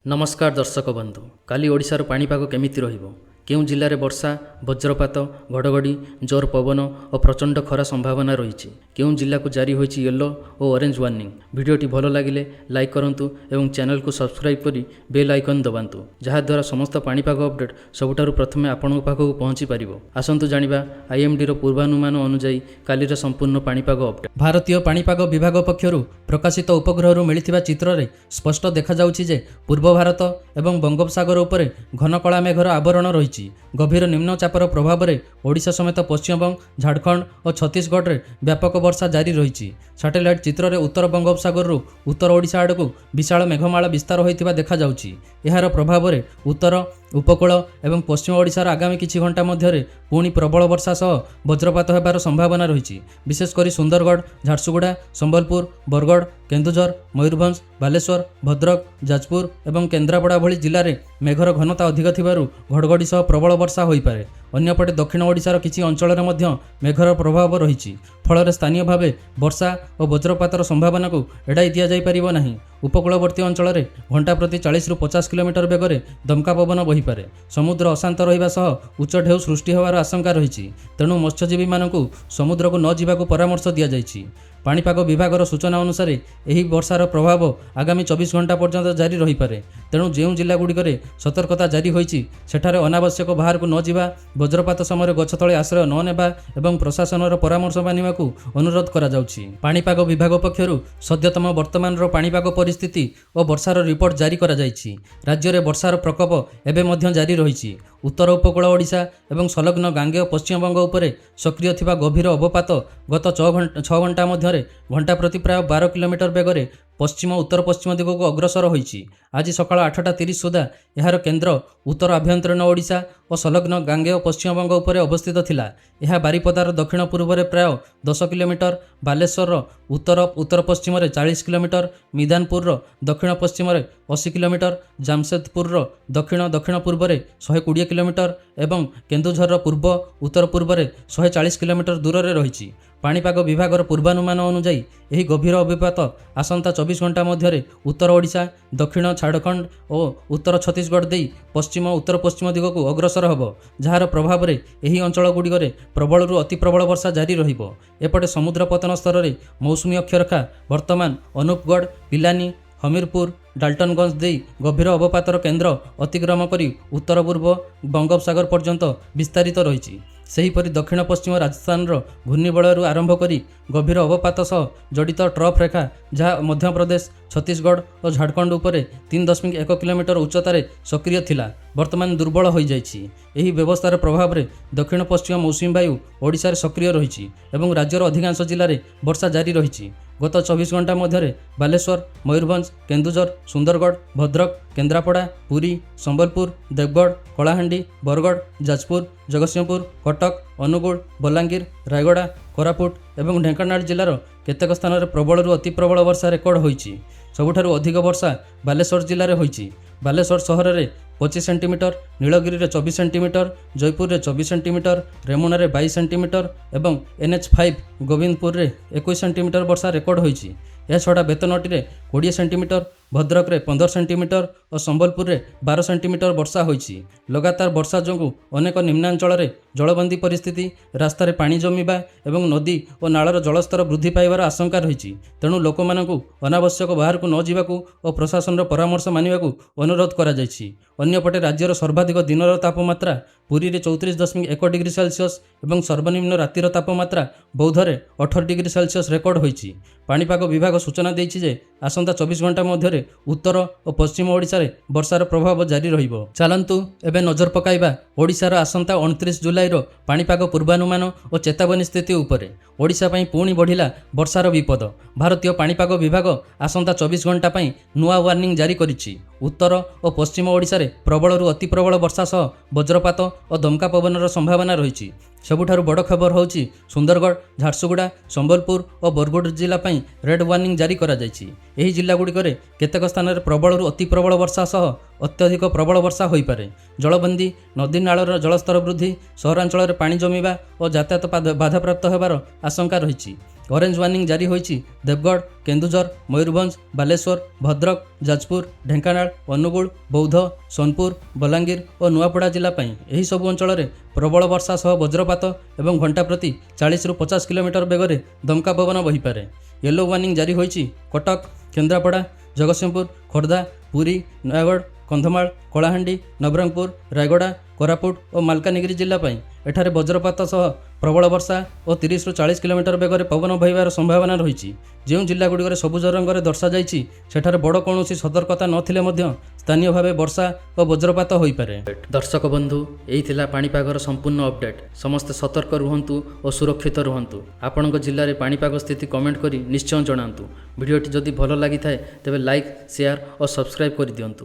नमस्कार दर्शक बंधु काली ओडिशार पाणीपाग केमिति रहिबो केउं जिल्लारे वर्षा वज्रपात घड़घड़ी जोर पवन और प्रचंड खरा संभावना रही केउं जिल्ला को जारी होइछि येलो और ऑरेंज वार्निंग। वीडियोटी भल लगिले लाइक करंतु एवं चैनल को सब्सक्राइब करी बेल आइकन दबांतु जहा द्वारा समस्त पाणीपाग अपडेट सबुठारु प्रथमे आपनक पाखकु पहुंची पारिबो। आसंतु जानिबा आईएमडी रो पूर्वानुमान अनुसार कालीर संपूर्ण पाणीपाग अपडेट। भारतीय पाणीपाग विभाग पक्षरु प्रकाशित उपग्रहरु मिलिथिबा चित्ररे स्पष्ट देखा जाउछि जे पूर्व भारत एवं बंगोपसागर उपरे घन कला मेघर आवरण रही गभीर निम्नचापर प्रभाव में ओडिशा समेत पश्चिमबंग झारखंड और छत्तीसगढ़ में व्यापक वर्षा जारी रही। सैटेलाइट चित्र में उत्तर बंगोपसागर उत्तर ओडिशा आड़ को विशाल मेघमाला विस्तार होता देखा जाउछि। एहार प्रभाव में उत्तर उपकूल एवं पश्चिम ओडिशार आगामी किछि घंटा मध्यरे पुणी प्रबल वर्षा सह वज्रपात होबार संभावना रही। विशेषकर सुंदरगढ़ झारसुगुड़ा संबलपुर बरगढ़ केन्दुझर मयूरभंज बालेश्वर भद्रक जाजपुर एवं केन्द्रापड़ा भली जिले में मेघर घनता अधिक थिबारु घड़घड़ी सह प्रबल वर्षा होई पारे। अन्यपटे दक्षिण ओडिशार किछि अंचल में मेघर प्रभाव रही फल स्थानीय भाव वर्षा और वज्रपातर संभावना को एड़ाई दि जाई परिबो नाही। उपकूलवर्ती अंचल में घंटा प्रति 40 ରୁ 50 किलोमीटर बेगर दमका पवन बही पारे। समुद्र अशांत रहिबा सह उच्च ढेउ सृष्टि होवार आशंका रही तेणु मत्स्यजीवी मानकु समुद्र को न जिबाकु परामर्श दिया जाइछि। पाणीपाग विभागर सूचना अनुसार यही वर्षार प्रभाव आगामी 24 घंटा पर्यंत जारी रही पारे। तेणु जो जिला गुड़िकरे सतर्कता जारी होइछि सेठारे अनावश्यक बाहर को न जिबा वज्रपात समय गछ तले आश्रय न नेबा एवं प्रशासनर परामर्श मानिबाकू अनुरोध करा जाउछि। पाणीपाग विभाग पक्षरु सद्यतम वर्तमानर पाणीपाग परिस्थिति और वर्षार रिपोर्ट जारी करा जाइछि। राज्य में वर्षार प्रकोप एबे मध्य जारी रही। उत्तर उपकूल ओडिशा एवं संलग्न गांगेय पश्चिमबंग उपरे सक्रिय थिबा गभीर अवपात गत 6 घंटा मध्य घंटा प्रति प्राय 12 किलोमीटर बेगरे पश्चिम उत्तर पश्चिम दिग को अग्रसर होइछि। आज सकाळ 8:30 सुधा यार केन्द्र उत्तर आभ्यंतरीण ओडिशा और संलग्न गांगेय पश्चिमबंग उपरे अवस्थित थिला। यह बारिपदार दक्षिण पूर्व में प्राय 10 किलोमीटर बालेश्वर उत्तर उत्तर पश्चिम 40 किलोमीटर मिदानपुर दक्षिण पश्चिम 80 किलोमीटर जामशेदपुर दक्षिण दक्षिण पूर्व 120 किलोमीटर एवं केन्दुझर पूर्व उत्तर पूर्व 140 किलोमीटर दूर में रही। पाणीपाग विभागर पूर्वानुमान अनुसार यही गभीर अवपात आसंता 24 घंटा मध्य उत्तर ओडिशा दक्षिण झारखंड और उत्तर छत्तीसगढ़ दे पश्चिम उत्तर पश्चिम दिग को अग्रसर होब जार प्रभाव में यही अंचल गुड़िकर प्रबल अति प्रबल वर्षा जारी रहिबो। एपटे समुद्र पतन स्तर में मौसुमी अक्षरेखा वर्तमान अनूपगढ़ पिलानी हमीरपुर डाल्टनगंज दे गभीर अवपातर केन्द्र अतिक्रम करी उत्तर पूर्व बंगोपसागर पर्यंत विस्तारित रही। सेहीपरि दक्षिण पश्चिम राजस्थान घूर्णिबलयरू आरंभ करी गभीर अवपात सह जड़ित ट्रफ रेखा जहाँ मध्य प्रदेश छत्तीसगढ़ और झारखंड उपरे 3.1 किलोमीटर उच्चतार सक्रिय थिला वर्तमान दुर्बल हो जाइछि। एही व्यवस्थार प्रभाव में दक्षिण पश्चिम मौसुमी वायु ओडिशा सक्रिय रही एवं राज्यर अधिकांश जिले में वर्षा जारी रही। गत 24 घंटा मध्य बालेश्वर मयूरभंज केन्दुझर सुंदरगढ़ भद्रक केन्द्रापड़ा पुरी संबलपुर देवगढ़ कलाहांडी बरगढ़ जाजपुर जगतसिंहपुर कटक अनुगुल बलांगीर रायगड़ा कोरापुट एवं ढेंकानाल जिलार केतेक स्थान में प्रबल अति प्रबल वर्षा रेकर्ड होइछि। सबुठारु अधिक वर्षा बालेश्वर जिले में होइछि। बालेश्वर सहर में 25 सेंटीमीटर नीलगिरी में 24 सेंटीमीटर जयपुर में 24 सेंटीमीटर रेमुना में 22 सेंटीमीटर एवं NH5 गोविंदपुर में 21 सेंटीमीटर वर्षा रेकर्ड होइछि। यह छड़ा बेतनटी में 20 सेंटीमीटर भद्रक में 15 सेंटीमीटर और संबलपुर में 12 सेंटीमीटर वर्षा होइछि। लगातार वर्षा जोगु अनेक निम्नांचल में जलबंदी परिस्थिति रास्तार पानी जमीबा एवं नदी और नालर जलस्तर वृद्धि पाइबार आशंका रही। तेणु लोक मानकु अनावश्यक बाहर को न जिबाकु और प्रशासन परामर्श मानिबाकु अनुरोध करा जाइछि। अन्यपटे राज्यर सर्वाधिक दिनर तापमात्रा पुरी में 34.1 डिग्री सेल्सियस एवं सर्वनिम्न रातिर तापमात्रा बौद्धरे 18 डिग्री सेल्सियस रेकर्ड होइछि। पाणीपाग विभाग सूचना देइछि जे आसंता 24 घंटा मध्य उत्तर और पश्चिम ओडिशा रे वर्षार प्रभाव जारी रहिबो। चलंतु एबे नजर पकाइबा ओडिशार आसंता 29 जुलाई रो पाणीपाग पूर्वानुमान और चेतावनी स्थिति उपरे। ओडिशा पई पुणी बढ़िला वर्षार विपद। भारतीय पाणीपाग विभाग आसंता 24 घंटा पई नुआ वार्निंग जारी करिछि। उत्तर और पश्चिम ओडिशा रे प्रबल अति प्रबल वर्षा सह वज्रपात और दमका पवनर संभावना रही। सबुठारु बड़ खबर होछि सुंदरगढ़ झारसुगुड़ा संबलपुर और बरगढ़ जिला पई रेड वार्निंग जारी करा जाइछि। एही जिला गुड़िकरे केतेक स्थान में प्रबल अति प्रबल वर्षा सह अत्यधिक प्रबल वर्षा होई पारे। जलबंदी नदी नालर जलस्तर वृद्धि सहरांचल में पानी जमीबा और यातायात बाधाप्राप्त होबार आशंका रही। ଅରେଞ୍ଜ ୱାର୍ଣ୍ଣିଂ ଜାରି ହୋଇଛି ଦେବଗଡ଼, କେନ୍ଦୁଝର, ମୟୂରଭଞ୍ଜ, ବାଲେଶ୍ୱର, ଭଦ୍ରକ, ଯାଜପୁର, ଢେଙ୍କାନାଳ, ଅନୁଗୁଳ, ବୌଦ୍ଧ, ସୋନପୁର, ବଲାଙ୍ଗୀର ଓ ନୂଆପଡ଼ା ଜିଲ୍ଲା ପାଇଁ। ଏହି ସବୁ ଅଞ୍ଚଳରେ ପ୍ରବଳ ବର୍ଷା ସହ ବଜ୍ରପାତ ଏବଂ ଘଣ୍ଟା ପ୍ରତି 40ରୁ 50 କିଲୋମିଟର ବେଗରେ ଦମକା ପବନ ବହିପାରେ। ୟେଲୋ ୱାର୍ଣ୍ଣିଂ ଜାରି ହୋଇଛି କଟକ, କେନ୍ଦ୍ରାପଡ଼ା, ଜଗତସିଂହପୁର, ଖୋର୍ଦ୍ଧା, ପୁରୀ, ନୟାଗଡ଼, କନ୍ଧମାଳ, କଳାହାଣ୍ଡି, ନବରଙ୍ଗପୁର, ରାୟଗଡ଼ା, କୋରାପୁଟ ଓ ମାଲକାନଗିରି ଜିଲ୍ଲା ପାଇଁ। ଏଠାରେ ବଜ୍ରପାତ ସହ ପ୍ରବଳ ବର୍ଷା ଓ 30ରୁ 40 କିଲୋମିଟର ବେଗରେ ପବନ ବହିବାର ସମ୍ଭାବନା ରହିଛି। ଯେଉଁ ଜିଲ୍ଲାଗୁଡ଼ିକରେ ସବୁଜ ରଙ୍ଗରେ ଦର୍ଶାଯାଇଛି ସେଠାରେ ବଡ଼ କୌଣସି ସତର୍କତା ନଥିଲେ ମଧ୍ୟ ସ୍ଥାନୀୟ ଭାବେ ବର୍ଷା ଓ ବଜ୍ରପାତ ହୋଇପାରେ। ଦର୍ଶକ ବନ୍ଧୁ, ଏହି ଥିଲା ପାଣିପାଗର ସମ୍ପୂର୍ଣ୍ଣ ଅପଡେଟ୍। ସମସ୍ତେ ସତର୍କ ରୁହନ୍ତୁ ଓ ସୁରକ୍ଷିତ ରୁହନ୍ତୁ। ଆପଣଙ୍କ ଜିଲ୍ଲାରେ ପାଣିପାଗ ସ୍ଥିତି କମେଣ୍ଟ କରି ନିଶ୍ଚୟ ଜଣାନ୍ତୁ। ଭିଡ଼ିଓଟି ଯଦି ଭଲ ଲାଗିଥାଏ ତେବେ ଲାଇକ୍, ସେୟାର ଓ ସବସ୍କ୍ରାଇବ୍ କରିଦିଅନ୍ତୁ।